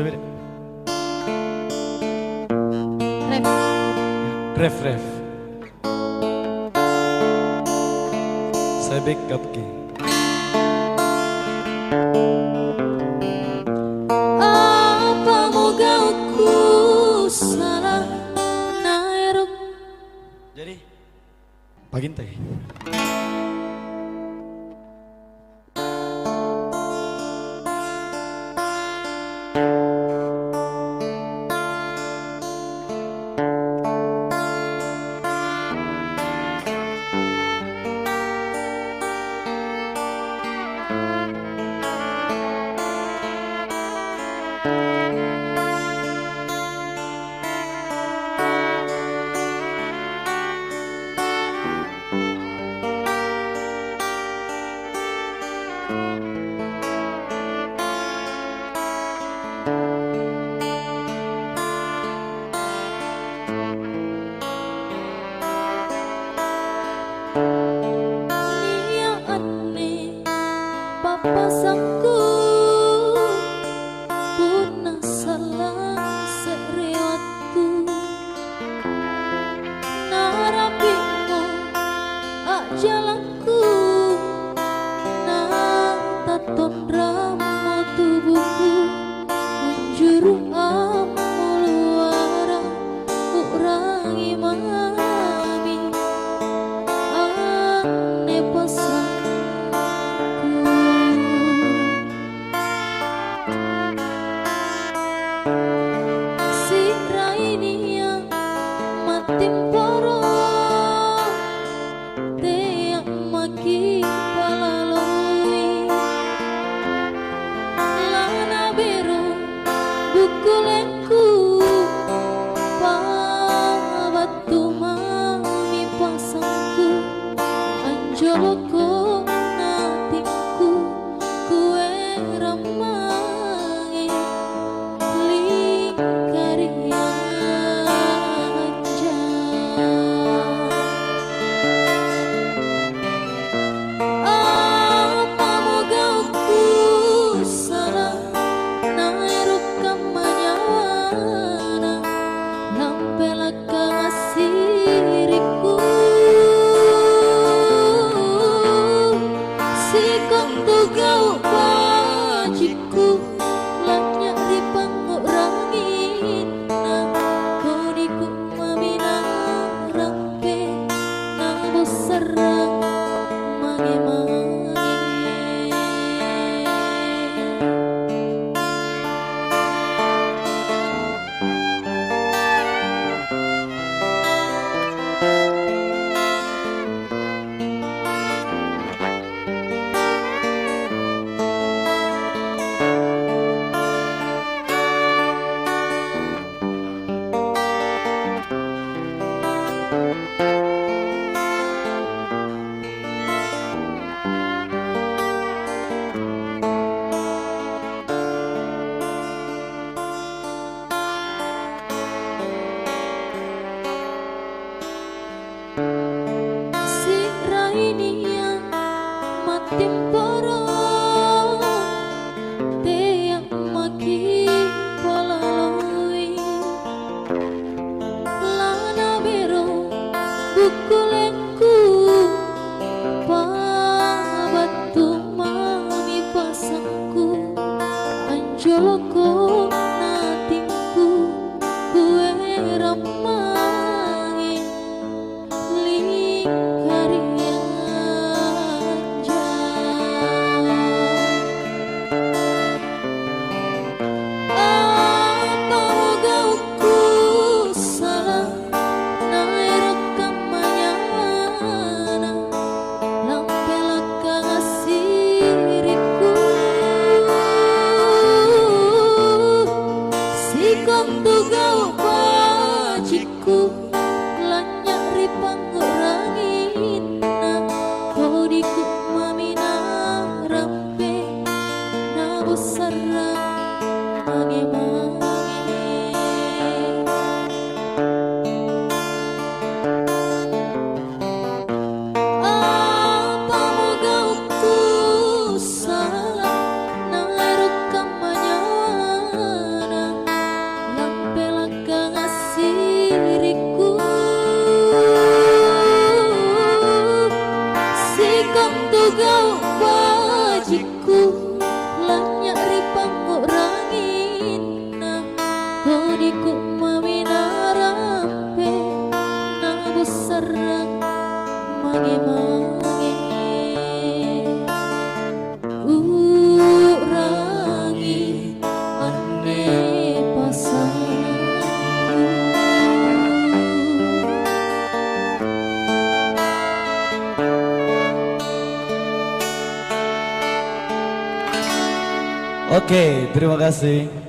Subir. Ref. Ref. Saya backup Ki. Apa moga aku salah nairuk. Jadi paginta Ki. Pasangku punah salah seriwatku narapimu jalanku nang taton ramo tubuhku menjuru amo luara urangi mami ane pasang Joloko natinku kue ramangi lingkarian apa moga aku salah nairuk kamanyawana lampelak kasiriku sikong tugau bajiku lanyak di pangurangin na kodiku mamina rampe nang busarang mange-mange timporo te yang maki palalui lana bero bukulengku pabatu mami pasangku anjoloko natinku kue ramangi lingkarian sikong tugau bajiku lanyak ripangurangin na kodiku mamina rampe na busarang mange-mange apa moga aku salah nairuk kamanyawana Oke, terima kasih.